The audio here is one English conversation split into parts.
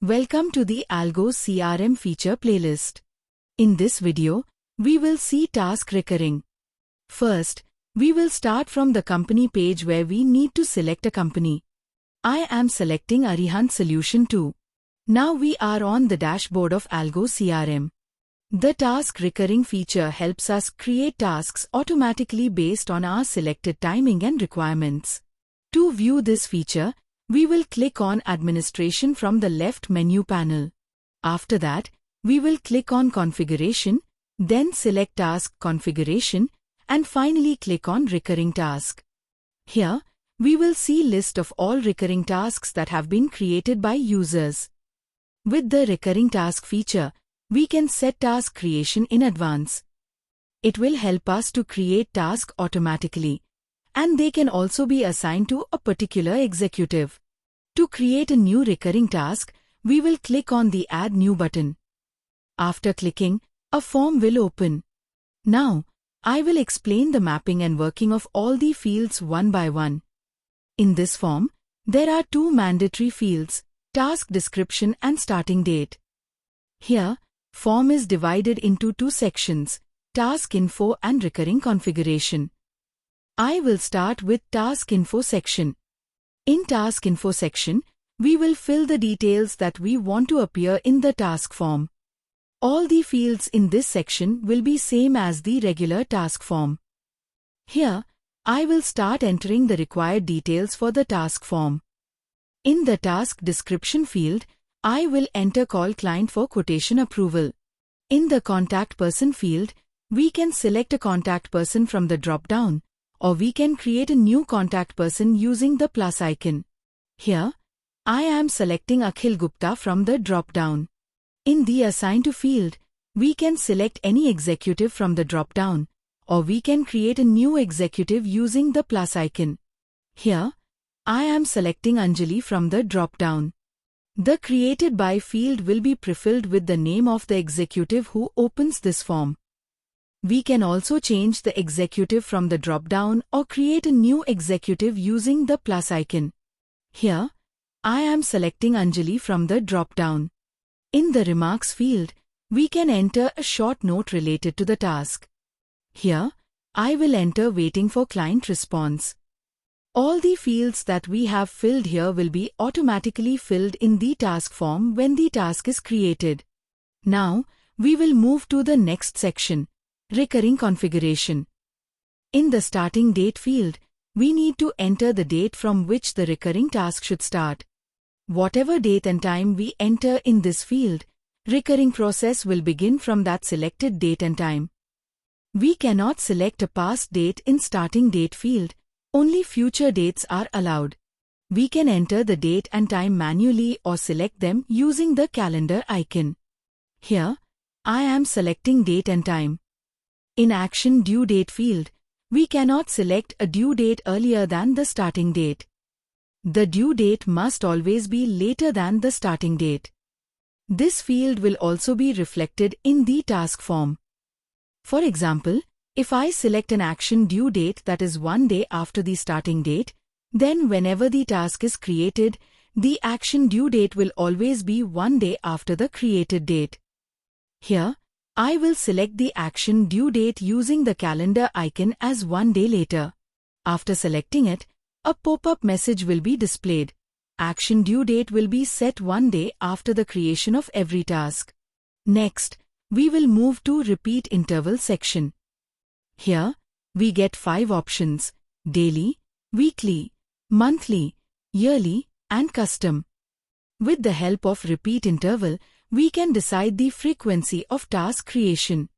Welcome to the ALGOCRM feature playlist. In this video, we will see task recurring. First, we will start from the company page where we need to select a company. I am selecting Arihant Solution 2. Now we are on the dashboard of ALGOCRM. The task recurring feature helps us create tasks automatically based on our selected timing and requirements. To view this feature, we will click on Administration from the left menu panel. After that, we will click on Configuration, then select Task Configuration, and finally click on Recurring Task. Here, we will see list of all recurring tasks that have been created by users. With the Recurring Task feature, we can set task creation in advance. It will help us to create tasks automatically, and they can also be assigned to a particular executive. To create a new recurring task, we will click on the Add New button. After clicking, a form will open. Now, I will explain the mapping and working of all the fields one by one. In this form, there are two mandatory fields, task description and starting date. Here, form is divided into two sections, task info and recurring configuration. I will start with task info section. In task info section, we will fill the details that we want to appear in the task form. All the fields in this section will be same as the regular task form. Here, I will start entering the required details for the task form. In the task description field, I will enter call client for quotation approval. In the contact person field, we can select a contact person from the drop-down, or we can create a new contact person using the plus icon. Here, I am selecting Akhil Gupta from the drop-down. In the Assign to field, we can select any executive from the drop-down, or we can create a new executive using the plus icon. Here, I am selecting Anjali from the drop-down. The Created By field will be prefilled with the name of the executive who opens this form. We can also change the executive from the drop-down or create a new executive using the plus icon. Here, I am selecting Anjali from the drop-down. In the Remarks field, we can enter a short note related to the task. Here, I will enter waiting for client response. All the fields that we have filled here will be automatically filled in the task form when the task is created. Now, we will move to the next section, Recurring Configuration. In the Starting Date field, we need to enter the date from which the recurring task should start. Whatever date and time we enter in this field, recurring process will begin from that selected date and time. We cannot select a past date in Starting Date field, only future dates are allowed. We can enter the date and time manually or select them using the calendar icon. Here, I am selecting date and time. In Action Due Date field, we cannot select a due date earlier than the starting date. The due date must always be later than the starting date. This field will also be reflected in the task form. For example, if I select an action due date that is 1 day after the starting date, then whenever the task is created, the action due date will always be 1 day after the created date. Here, I will select the action due date using the calendar icon as 1 day later. After selecting it, a pop-up message will be displayed. Action due date will be set 1 day after the creation of every task. Next, we will move to Repeat Interval section. Here, we get 5 options: daily, weekly, monthly, yearly, and custom. With the help of Repeat Interval, we can decide the frequency of task creation.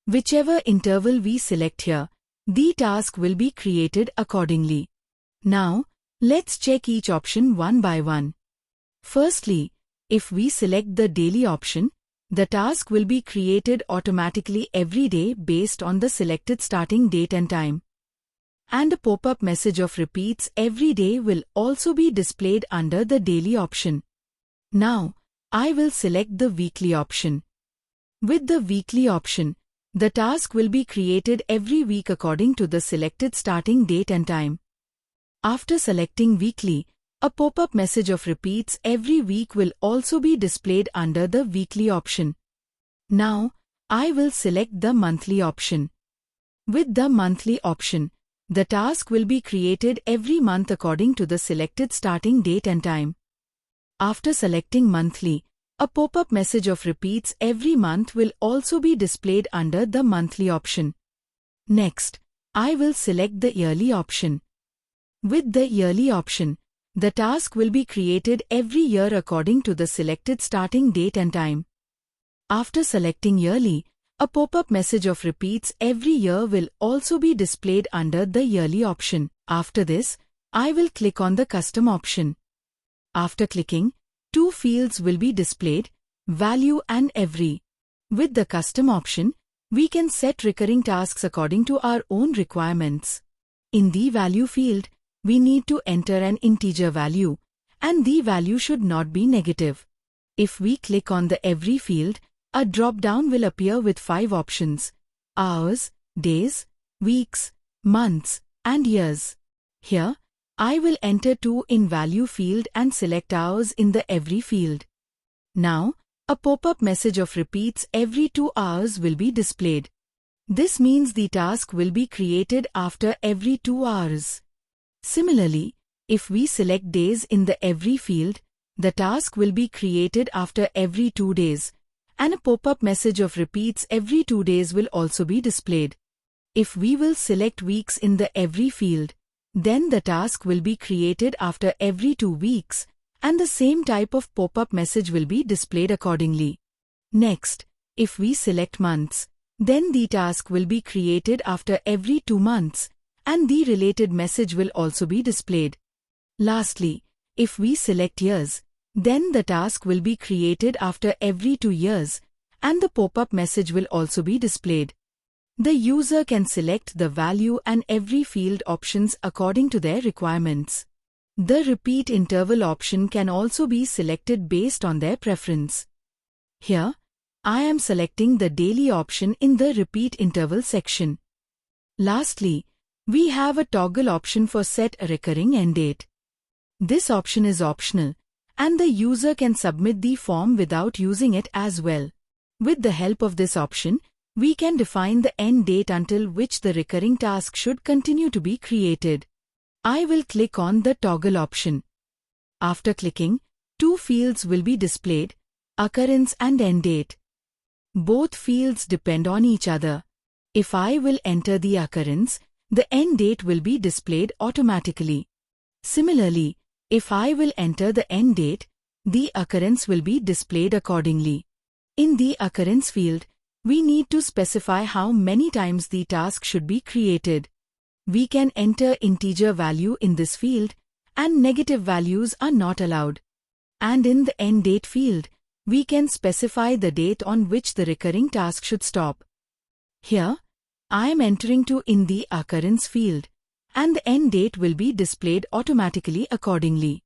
Whichever interval we select here, the task will be created accordingly. Now, let's check each option one by one. Firstly, if we select the daily option, the task will be created automatically every day based on the selected starting date and time. And a pop-up message of repeats every day will also be displayed under the daily option. Now, I will select the weekly option. With the weekly option, the task will be created every week according to the selected starting date and time. After selecting weekly, a pop-up message of repeats every week will also be displayed under the weekly option. Now, I will select the monthly option. With the monthly option, the task will be created every month according to the selected starting date and time. After selecting monthly, a pop-up message of repeats every month will also be displayed under the monthly option. Next, I will select the yearly option. With the yearly option, the task will be created every year according to the selected starting date and time. After selecting yearly, a pop-up message of repeats every year will also be displayed under the yearly option. After this, I will click on the custom option. After clicking, two fields will be displayed, value and every. With the custom option, we can set recurring tasks according to our own requirements. In the value field, we need to enter an integer value, and the value should not be negative. If we click on the every field, a drop-down will appear with 5 options: hours, days, weeks, months, and years. Here, I will enter 2 in value field and select hours in the every field. Now, a pop-up message of repeats every 2 hours will be displayed. This means the task will be created after every 2 hours. Similarly, if we select days in the every field, the task will be created after every 2 days, and a pop-up message of repeats every 2 days will also be displayed. If we will select weeks in the every field, then the task will be created after every 2 weeks, and the same type of pop-up message will be displayed accordingly. Next, if we select months, then the task will be created after every 2 months, and the related message will also be displayed. Lastly, if we select years, then the task will be created after every 2 years, and the pop-up message will also be displayed. The user can select the value and every field options according to their requirements. The repeat interval option can also be selected based on their preference. Here, I am selecting the daily option in the repeat interval section. Lastly, we have a toggle option for set a recurring end date. This option is optional, and the user can submit the form without using it as well. With the help of this option, we can define the end date until which the recurring task should continue to be created. I will click on the toggle option. After clicking, 2 fields will be displayed, occurrence and end date. Both fields depend on each other. If I will enter the occurrence, the end date will be displayed automatically. Similarly, if I will enter the end date, the occurrence will be displayed accordingly. In the occurrence field, we need to specify how many times the task should be created. We can enter integer value in this field, and negative values are not allowed. And in the end date field, we can specify the date on which the recurring task should stop. Here, I am entering 2 in the occurrence field, and the end date will be displayed automatically accordingly.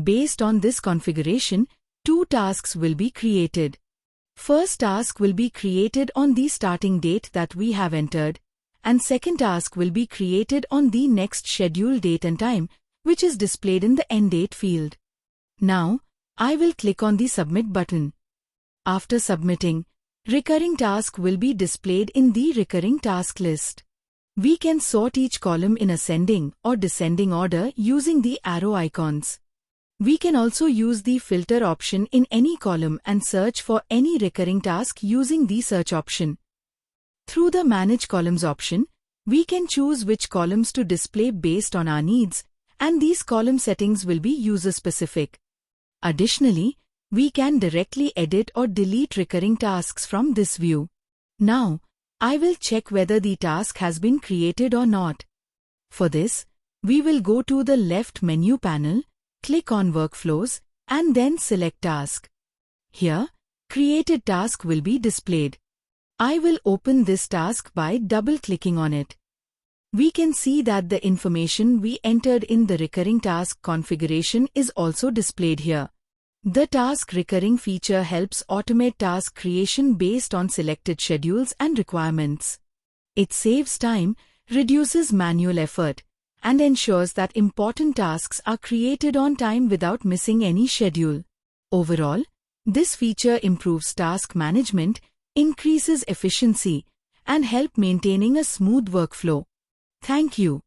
Based on this configuration, 2 tasks will be created. First task will be created on the starting date that we have entered, and second task will be created on the next scheduled date and time, which is displayed in the end date field. Now, I will click on the Submit button. After submitting, recurring task will be displayed in the recurring task list. We can sort each column in ascending or descending order using the arrow icons. We can also use the filter option in any column and search for any recurring task using the search option. Through the Manage Columns option, we can choose which columns to display based on our needs, and these column settings will be user-specific. Additionally, we can directly edit or delete recurring tasks from this view. Now, I will check whether the task has been created or not. For this, we will go to the left menu panel, click on Workflows, and then select Task. Here, Created Task will be displayed. I will open this task by double-clicking on it. We can see that the information we entered in the recurring task configuration is also displayed here. The task recurring feature helps automate task creation based on selected schedules and requirements. It saves time, reduces manual effort, and ensures that important tasks are created on time without missing any schedule. Overall, this feature improves task management, increases efficiency, and helps maintaining a smooth workflow. Thank you.